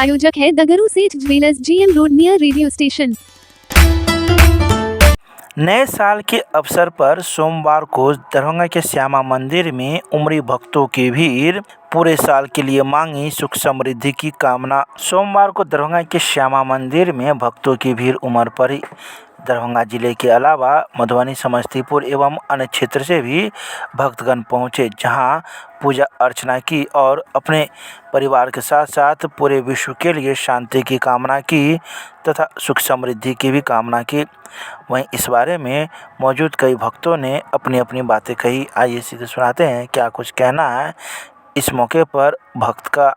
प्रायोजक है दगरू सेठ jewellers, GM road, near radio station. नए साल के अवसर पर सोमवार को दरभंगा के श्यामा मंदिर में उमड़ी भक्तों की भीड़। पूरे साल के लिए मांगी सुख समृद्धि की कामना। सोमवार को दरभंगा के श्यामा मंदिर में भक्तों की भीड़ उमड़ पड़ी। दरभंगा जिले के अलावा मधुबनी, समस्तीपुर एवं अन्य क्षेत्र से भी भक्तगण पहुंचे, जहां पूजा अर्चना की और अपने परिवार के साथ साथ पूरे विश्व के लिए शांति की कामना की तथा सुख समृद्धि की भी कामना की। वहीं इस बारे में मौजूद कई भक्तों ने अपनी अपनी बातें कही। आइए सीधे सुनाते हैं क्या कुछ कहना है इस मौके पर भक्त का।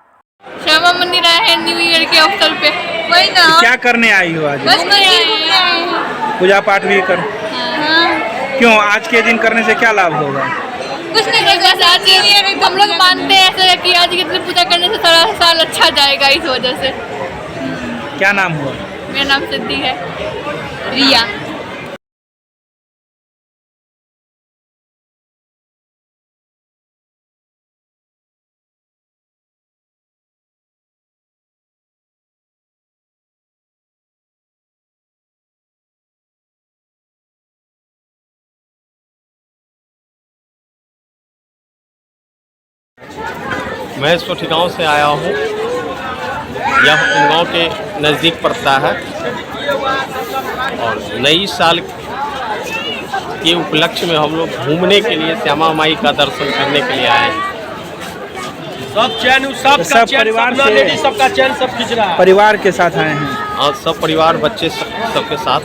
श्यामा मंदिर आए हैं न्यू ईयर के अवसर पे। वही ना, तो क्या करने आई हो आज? बस नहीं पूजा पाठ भी कर। क्यों आज के दिन करने से क्या लाभ होगा? कुछ नहीं, बस आज हम लोग मानते हैं ऐसा कि आज के दिन पूजा करने से सारा साल अच्छा जाएगा, इस वजह से। क्या नाम हुआ? मेरा नाम सिद्धि है, रिया। मैं सोठी गाँव से आया हूँ। यह गांव के नज़दीक पड़ता है और नई साल के उपलक्ष्य में हम लोग घूमने के लिए श्यामा माई का दर्शन करने के लिए आए हैं। सब परिवार से, सबका चैन सब खींच रहा है। परिवार के साथ आए हैं और सब परिवार, बच्चे सबके साथ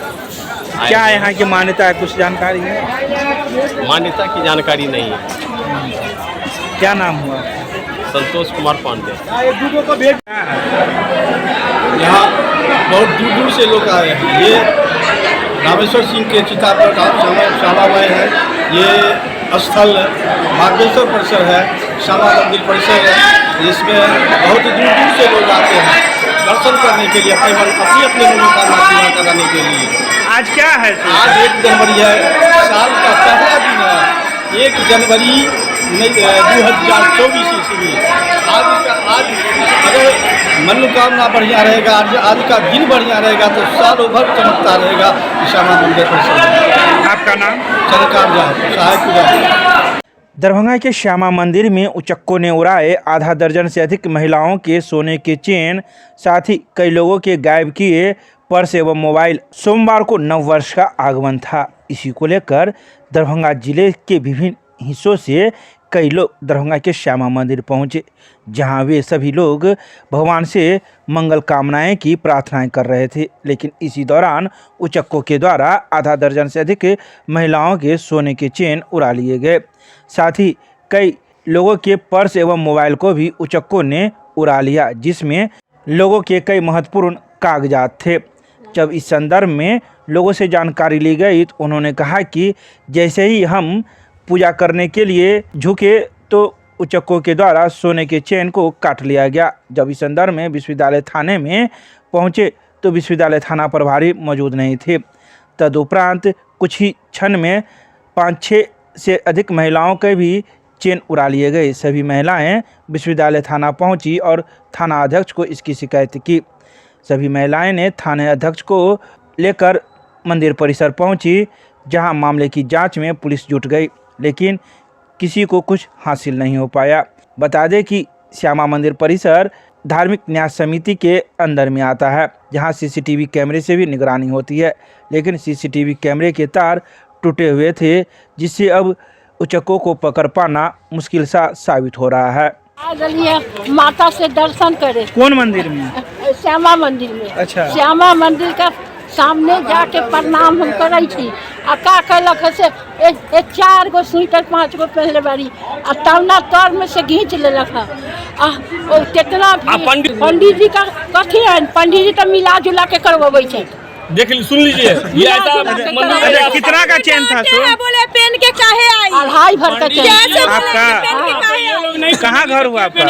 आए क्या हैं। यहाँ की मान्यता है, कुछ जानकारी है? मान्यता की जानकारी नहीं है। क्या नाम हुआ? संतोष कुमार पांडे। यहाँ बहुत दूर दूर से लोग आए हैं। ये रामेश्वर सिंह के चिता पर श्यामा माई है। ये स्थल बागेश्वर परिसर है, श्यामा मंदिर परिसर है, जिसमें बहुत दूर दूर से लोग आते हैं दर्शन करने के लिए, अपनी अपनी मनोकामना पूरा कराने के लिए। आज क्या है? आज 1 जनवरी है, साल का पहला दिन है। 1 जनवरी 2024 ईस्वी। आज अगर मनोकामना बढ़िया रहेगा, आज का दिन बढ़िया रहेगा तो सालों भर चमकता रहेगा श्यामा मंदिर परिसर। आपका नाम? चंद्रकांत झा, सहायक पूजा। दरभंगा के श्यामा मंदिर में उचक्कों ने उड़ाए आधा दर्जन से अधिक महिलाओं के सोने के चेन, साथ ही कई लोगों के गायब किए पर्स एवं मोबाइल। सोमवार को नववर्ष का आगमन था। इसी को लेकर दरभंगा जिले के विभिन्न हिस्सों से कई लोग दरभंगा के श्यामा मंदिर पहुंचे, जहां वे सभी लोग भगवान से मंगल कामनाएं की प्रार्थनाएं कर रहे थे। लेकिन इसी दौरान उचक्कों के द्वारा आधा दर्जन से अधिक महिलाओं के सोने के चेन उड़ा लिए गए। साथ ही कई लोगों के पर्स एवं मोबाइल को भी उचक्कों ने उड़ा लिया, जिसमें लोगों के कई महत्वपूर्ण कागजात थे। जब इस संदर्भ में लोगों से जानकारी ली गई तो उन्होंने कहा कि जैसे ही हम पूजा करने के लिए झुके तो उचक्कों के द्वारा सोने के चेन को काट लिया गया। जब इस संदर्भ में विश्वविद्यालय थाने में पहुंचे तो विश्वविद्यालय थाना प्रभारी मौजूद नहीं थे। तदुपरांत कुछ ही क्षण में 5-6 से अधिक महिलाओं के भी चेन उड़ा लिए गए। सभी महिलाएं विश्वविद्यालय थाना पहुंची और थाना अध्यक्ष को इसकी शिकायत की। सभी महिलाएं ने थाने अध्यक्ष को लेकर मंदिर परिसर पहुंची, जहां मामले की जांच में पुलिस जुट गई, लेकिन किसी को कुछ हासिल नहीं हो पाया। बता दें कि श्यामा मंदिर परिसर धार्मिक न्यास समिति के अंदर में आता है, जहां सीसीटीवी कैमरे से भी निगरानी होती है। लेकिन सीसीटीवी कैमरे के तार टूटे हुए थे, जिससे अब उचक्कों को पकड़ पाना मुश्किल सा साबित हो रहा है। माता से दर्शन करे। कौन मंदिर में? श्यामा मंदिर में। अच्छा। श्यामा मंदिर का सामने जाके प्रणाम हम करे थी। आ का कहलक से 4 गो स्वेटर 5 गो पहले बारी आ तवना तर में से घींच लेलक है। कितना पंडित जी का कथी है, पंडित जी तो मिला जुला के करवावे छे। देख सुन लीजिए, ये ऐसा कितना का चेन था? सो बोले पेन के काहे आई? 2.5 भर का चेन। आपका कहाँ घर हुआ आपका?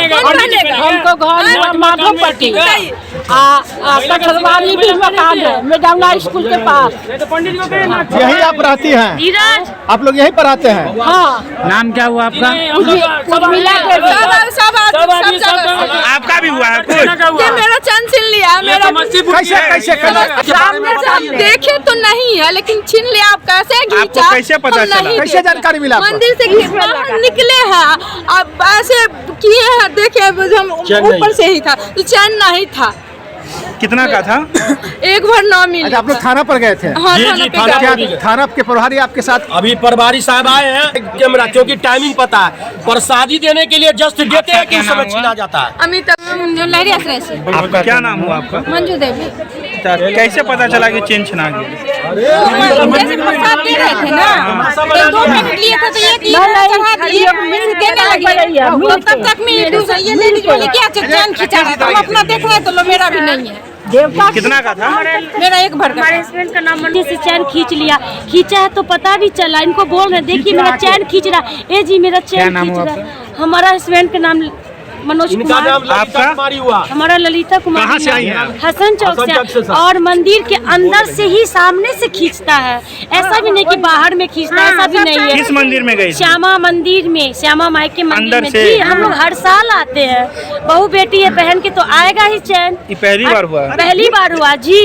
हमको घर माधोपट्टी कठलवाड़ी भी मकान है मेडमना स्कूल के पास। यहीं आप रहती हैं? आप लोग यहीं पर आते हैं? हाँ। नाम क्या हुआ आपका? आपका भी हुआ है कुछ? मेरा चैन छीन लिया मेरा। कैसे सामने से हम देखे तो नहीं है लेकिन छीन लिया। आप कैसे घींचा? आपको कैसे पता चला? कैसे जानकारी मिला आपको? मंदिर से बाहर निकले हैं अब ऐसे किए हैं देखे हम ऊपर से ही था तो चैन नहीं था। कितना का था? एक भर ना मिला। अच्छा, आप लोग थाना पर गए थे? हाँ, थाना के प्रभारी आपके साथ? अभी प्रभारी साहब आए हैं कैमरा क्योंकि टाइमिंग पता है प्रसादी देने के लिए जस्ट देते हैं कि उस समय छीना जाता है। अमित लहरी आश्रय से। आपका क्या नाम हुआ आपका? मंजू देवी। कैसे पता चला कि चेन छिना गई? जैसे प्रसाद दे रहे थे ना तो 2 पैकेट लिए थे तो एक चढ़ा दिए देने लगे तब तक में ये ले लीजिए बोले क्या चैन खींचा है। हम अपना देख रहे तो लो मेरा भी नहीं है। कितना का था? मेरा एक भर का। हमारे हस्बैंड का नाम मंदिर से चैन खींच लिया। खींचा है तो पता भी चला। इनको बोल रहे देखिए मेरा चैन खींच रहा। ए जी मेरा चैन खींच रहा। हमारा हस्बैंड का नाम मनोज कुमार। आपका हुआ? हमारा ललिता कुमार। कहाँ से आई हैं आप? हसन चौक से। और मंदिर के अंदर से ही सामने से खींचता है। ऐसा भी नहीं कि बाहर में खींचता है, ऐसा भी नहीं है। किस मंदिर में गई? श्यामा मंदिर में, श्यामा माई के मंदिर अंदर में। से? जी हम लोग हर साल आते हैं। बहू बेटी है पहन के तो आएगा ही चैन। ये पहली बार हुआ? पहली बार हुआ जी।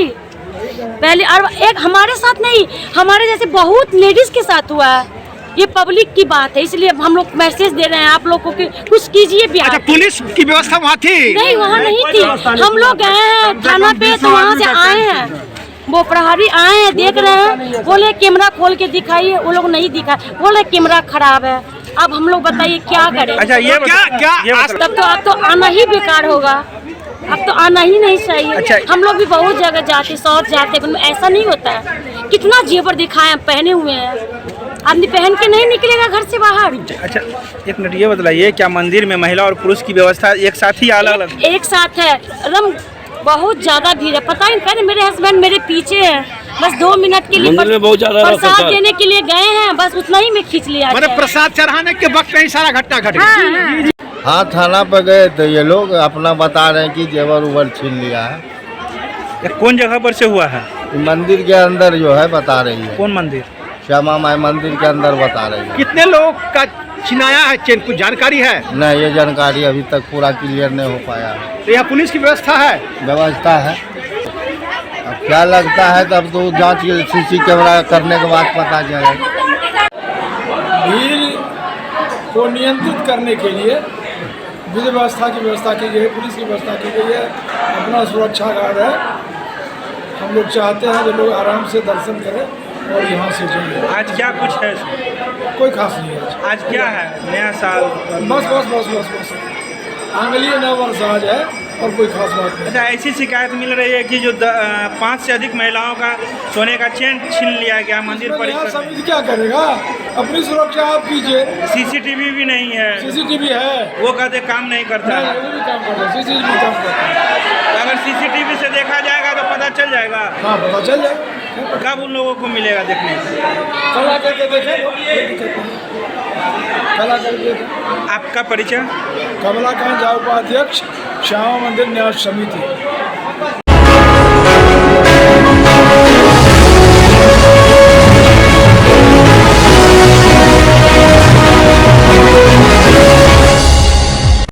पहले और एक हमारे साथ नहीं, हमारे जैसे बहुत लेडीज के साथ हुआ है। ये पब्लिक की बात है इसलिए हम लोग मैसेज दे रहे हैं आप लोगों को कुछ कीजिए भी। अच्छा, पुलिस की व्यवस्था वहाँ थी? नहीं वहाँ नहीं थी। हम लोग गए हैं थाना पे तो वहाँ से आए हैं। वो प्रहरी आए हैं देख रहे हैं बोले कैमरा खोल के दिखाइए। वो लोग नहीं दिखा बोले कैमरा खराब है। अब हम लोग बताइए क्या करें? अच्छा ये तब तो अब तो आना ही बेकार होगा। अब तो आना ही नहीं चाहिए। अच्छा। हम लोग भी बहुत जगह जाते साउथ जाते ऐसा नहीं होता है। कितना जेवर दिखाए पहने हुए हैं आदमी पहन के नहीं निकलेगा घर से बाहर। अच्छा एक मिनट ये बतलाइए क्या मंदिर में महिला और पुरुष की व्यवस्था एक साथ ही अलग अलग? एक साथ है एकदम बहुत ज्यादा भीड़ है। पता ही नहीं मेरे हस्बैंड मेरे पीछे है बस 2 मिनट के लिए प्रसाद देने के लिए गए हैं बस उतना ही में खींच लिया। प्रसाद चढ़ाने के वक्त कहीं सारा घटना घट गया। हाँ थाना पर गए तो ये लोग अपना बता रहे हैं कि जेवर उवर छीन लिया है। ये कौन जगह पर से हुआ है? मंदिर के अंदर जो है बता रही है। कौन मंदिर? श्यामा माई मंदिर के अंदर बता रही है। कितने लोग का छिनाया है चेन, कुछ जानकारी है? नहीं ये जानकारी अभी तक पूरा क्लियर नहीं हो पाया है। तो यहाँ पुलिस की व्यवस्था है? व्यवस्था है। अब क्या लगता है तब तो जांच सीसी कैमरा करने के बाद पता चलेगा। भीड़ को नियंत्रित करने के लिए विधि व्यवस्था की व्यवस्था की गई है, पुलिस की व्यवस्था की गई है, अपना सुरक्षा गार्ड है। हम लोग चाहते हैं कि लोग आराम से दर्शन करें और यहाँ से जाएं। आज क्या कुछ है? कोई खास नहीं है आज क्या है? नया साल? बस आंगलीय नव वर्ष आज है और कोई खास बात नहीं। अच्छा ऐसी शिकायत मिल रही है कि जो 5 से अधिक महिलाओं का सोने का चेन छीन लिया गया मंदिर परिसर में। समिति क्या करेगा? अपनी सुरक्षा आप कीजिए। सीसीटीवी भी नहीं है। सीसीटीवी है, वो कहते काम नहीं करता है। वो भी काम करता है, सीसीटीवी काम करता है। अगर सीसीटीवी से देखा जाएगा तो पता चल जाएगा। हाँ पता चल जाएगा। कब उन लोगों को मिलेगा देखने को? कल आकर के देखें। कल आकर के आपका परिचय? कमलाकांत झा उपाध्यक्ष श्यामा मंदिर न्यास समिति।